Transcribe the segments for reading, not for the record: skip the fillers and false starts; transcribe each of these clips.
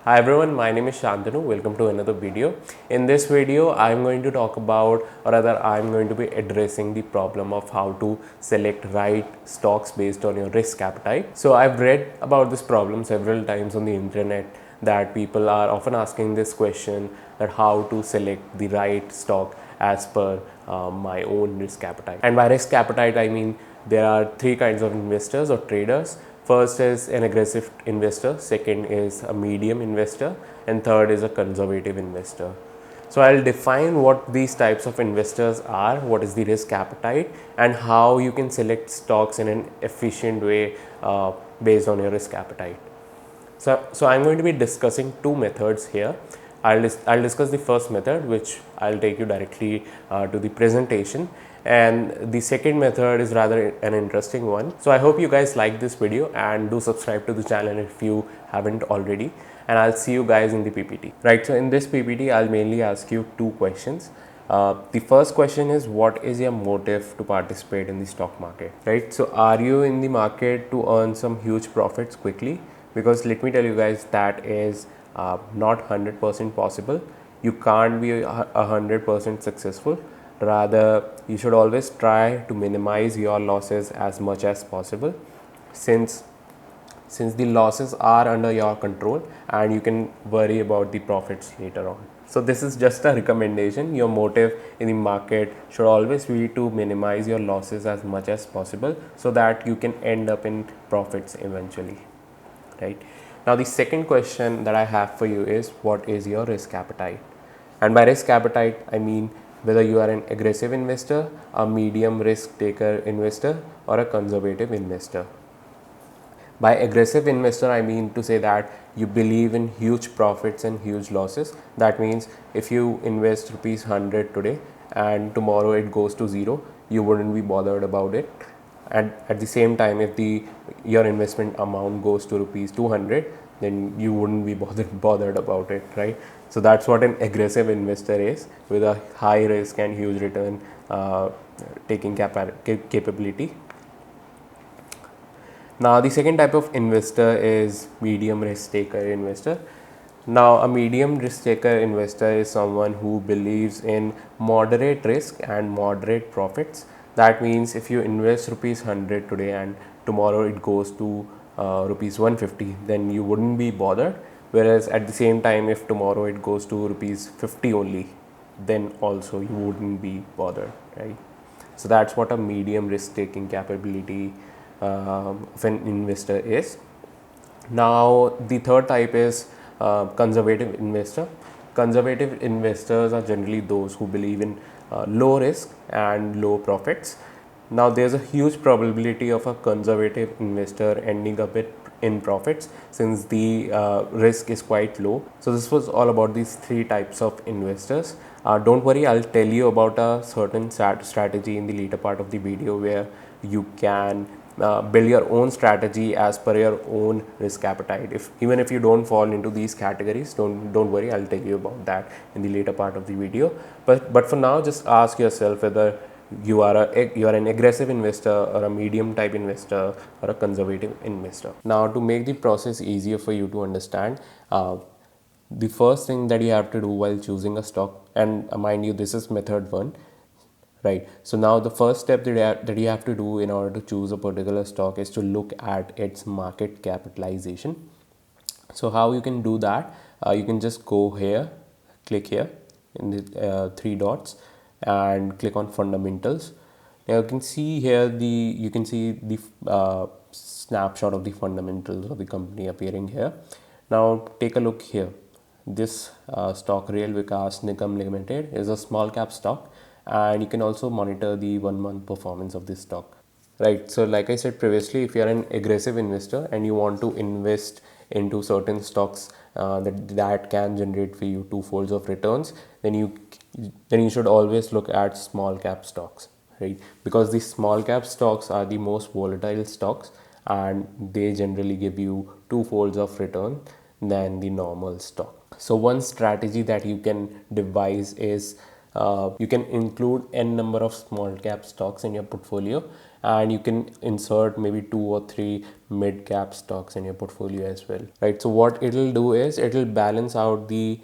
Hi everyone, my name is Shantanu. Welcome to another video. In this video, I'm going to talk about, or rather, I'm going to be addressing the problem of how to select right stocks based on your risk appetite. So, I've read about this problem several times on the internet that people are often asking this question that how to select the right stock as per my own risk appetite. And by risk appetite, I mean there are three kinds of investors or traders. First is an aggressive investor, second is a medium investor, and third is a conservative investor. So I'll define what these types of investors are, what is the risk appetite, and how you can select stocks in an efficient way based on your risk appetite. So I'm going to be discussing two methods here. I'll discuss the first method, which I'll take you directly to the presentation, and the second method is rather an interesting one. So I hope you guys like this video and do subscribe to the channel if you haven't already, and I'll see you guys in the PPT. Right, so in this PPT I'll mainly ask you two questions. The first question is, what is your motive to participate in the stock market? Right, so are you in the market to earn some huge profits quickly? Because let me tell you guys, that is not 100% possible. You can't be 100% successful. Rather, you should always try to minimize your losses as much as possible, since the losses are under your control and you can worry about the profits later on. So this is just a recommendation. Your motive in the market should always be to minimize your losses as much as possible so that you can end up in profits eventually. Right, now the second question that I have for you is, what is your risk appetite? And by risk appetite, I mean whether you are an aggressive investor, a medium risk taker investor, or a conservative investor. By aggressive investor, I mean to say that you believe in huge profits and huge losses. That means if you invest rupees 100 today and tomorrow it goes to zero, you wouldn't be bothered about it. And at the same time, if your investment amount goes to rupees 200, then you wouldn't be bothered about it, right? So that's what an aggressive investor is, with a high risk and huge return taking capability. Now the second type of investor is medium risk taker investor. Now a medium risk taker investor is someone who believes in moderate risk and moderate profits. That means if you invest rupees 100 today and tomorrow it goes to rupees 150, then you wouldn't be bothered. Whereas at the same time, if tomorrow it goes to rupees 50 only, then also you wouldn't be bothered, right? So that's what a medium risk taking capability of an investor is. Now the third type is conservative investor. Conservative investors are generally those who believe in low risk and low profits. Now there's a huge probability of a conservative investor ending up in profits, since the risk is quite low. So this was all about these three types of investors. Don't worry, I'll tell you about a certain strategy in the later part of the video, where you can build your own strategy as per your own risk appetite. Even if you don't fall into these categories, don't worry, I'll tell you about that in the later part of the video. But for now, just ask yourself whether you are an aggressive investor, or a medium type investor, or a conservative investor. Now, to make the process easier for you to understand, the first thing that you have to do while choosing a stock, and mind you, this is method 1, right? So now the first step that you have to do in order to choose a particular stock is to look at its market capitalization. So how you can do that? You can just go here, click here in the three dots, and click on fundamentals. Now you can see here the snapshot of the fundamentals of the company appearing here. Now take a look here. This stock, Rail Vikas Nigam Limited, is a small cap stock, and you can also monitor the 1 month performance of this stock. Right, so like I said previously, if you are an aggressive investor and you want to invest into certain stocks that can generate for you two-folds of returns, then you should always look at small cap stocks, right? Because the small cap stocks are the most volatile stocks, and they generally give you two-folds of return than the normal stock. So one strategy that you can devise is you can include n number of small cap stocks in your portfolio, and you can insert maybe 2 or 3 mid-cap stocks in your portfolio as well, right? So what it'll do is it'll balance out the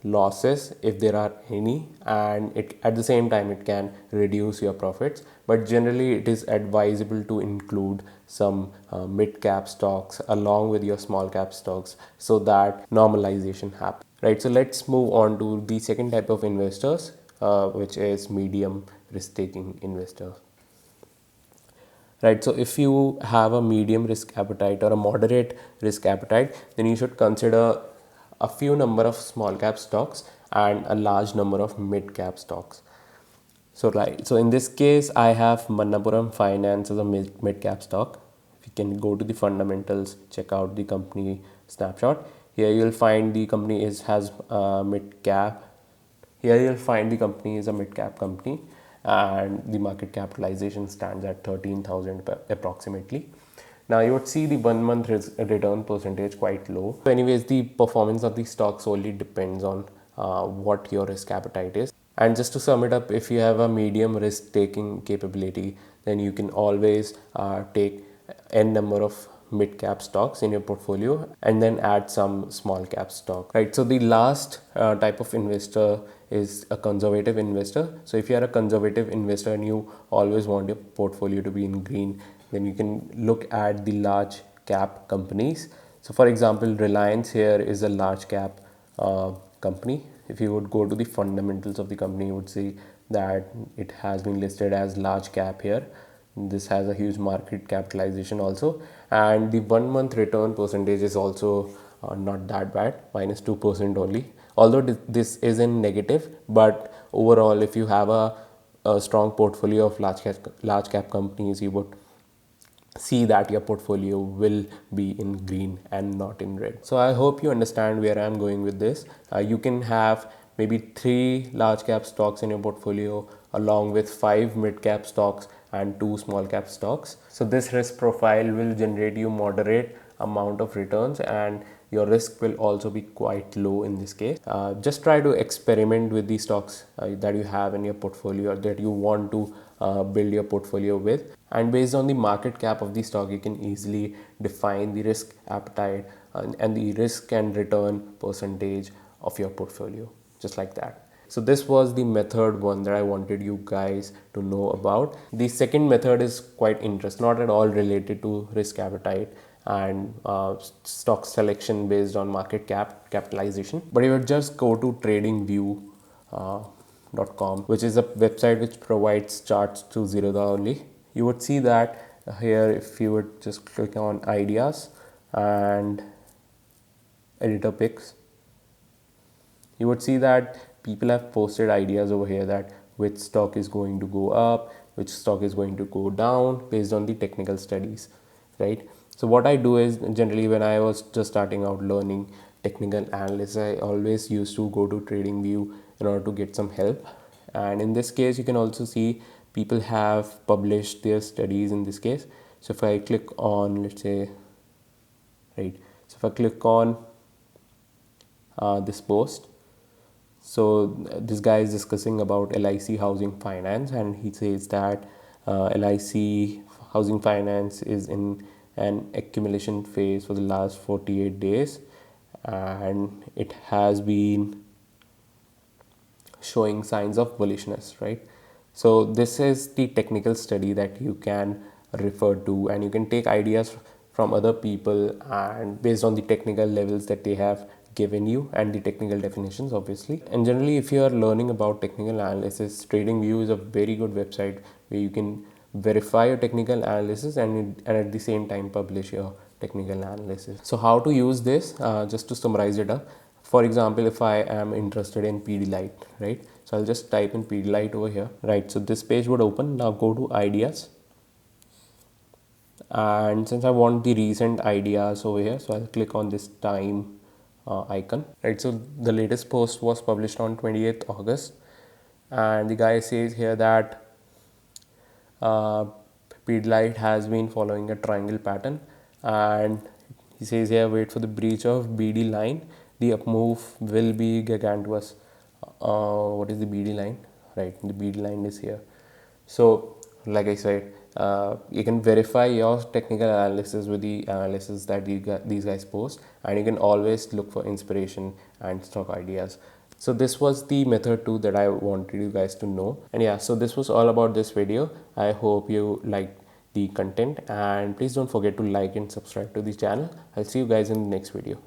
losses if there are any, and it at the same time it can reduce your profits. But generally it is advisable to include some mid cap stocks along with your small cap stocks so that normalization happens, right? So let's move on to the second type of investors, which is medium risk taking investors, right? So if you have a medium risk appetite or a moderate risk appetite, then you should consider a few number of small cap stocks and a large number of mid cap stocks. So right, so in this case I have Manappuram Finance as a mid cap stock. If you can go to the fundamentals, check out the company snapshot. Here you'll find the company has mid cap. Here you'll find the company is a mid cap company, and the market capitalization stands at 13,000 approximately. Now you would see the 1 month return percentage quite low. So anyways, the performance of the stock solely depends on what your risk appetite is. And just to sum it up, if you have a medium risk taking capability, then you can always take n number of mid cap stocks in your portfolio and then add some small cap stock, right? So the last type of investor is a conservative investor. So if you are a conservative investor and you always want your portfolio to be in green, then you can look at the large cap companies. So for example, Reliance here is a large cap company. If you would go to the fundamentals of the company, you would see that it has been listed as large cap here. This has a huge market capitalization also, and the 1 month return percentage is also not that bad, -2% only, although this is in negative. But overall, if you have a strong portfolio of large cap companies, you would see that your portfolio will be in green and not in red. So I hope you understand where I'm going with this. You can have maybe 3 large cap stocks in your portfolio along with 5 mid cap stocks and 2 small cap stocks. So this risk profile will generate you moderate amount of returns, and your risk will also be quite low in this case. Just try to experiment with the stocks that you have in your portfolio or that you want to build your portfolio with, and based on the market cap of the stock you can easily define the risk appetite and the risk and return percentage of your portfolio, just like that. So this was the method one that I wanted you guys to know about. The second method is quite interesting, not at all related to risk appetite and stock selection based on market capitalization, but you would just go to tradingview.com, which is a website which provides charts to Zerodha only. You would see that here, if you would just click on ideas and editor picks, you would see that people have posted ideas over here that which stock is going to go up, which stock is going to go down based on the technical studies, right? So what I do is, generally when I was just starting out learning technical analysis, I always used to go to TradingView in order to get some help. And in this case, you can also see people have published their studies in this case. So if I click on, let's say, right, so if I click on this post, so this guy is discussing about LIC Housing Finance, and he says that LIC Housing Finance is in an accumulation phase for the last 48 days, and it has been showing signs of bullishness, right? So this is the technical study that you can refer to, and you can take ideas from other people and based on the technical levels that they have given you and the technical definitions, obviously. And generally, if you are learning about technical analysis, TradingView is a very good website where you can verify your technical analysis and at the same time publish your technical analysis. So how to use this, just to summarize it up. For example, if I am interested in Pidilite, right? So I'll just type in Pidilite over here, right? So this page would open. Now go to ideas. And since I want the recent ideas over here, so I'll click on this time icon, right? So the latest post was published on 28th August, and the guy says here that Pidilite has been following a triangle pattern, and he says here, wait for the breach of BD line, the up move will be gargantuous. What is the BD line? Right, the BD line is here. So like I said, you can verify your technical analysis with the analysis that these guys post, and you can always look for inspiration and stock ideas. So this was the method 2 that I wanted you guys to know. And yeah, so this was all about this video. I hope you liked the content, and please don't forget to like and subscribe to the channel. I'll see you guys in the next video.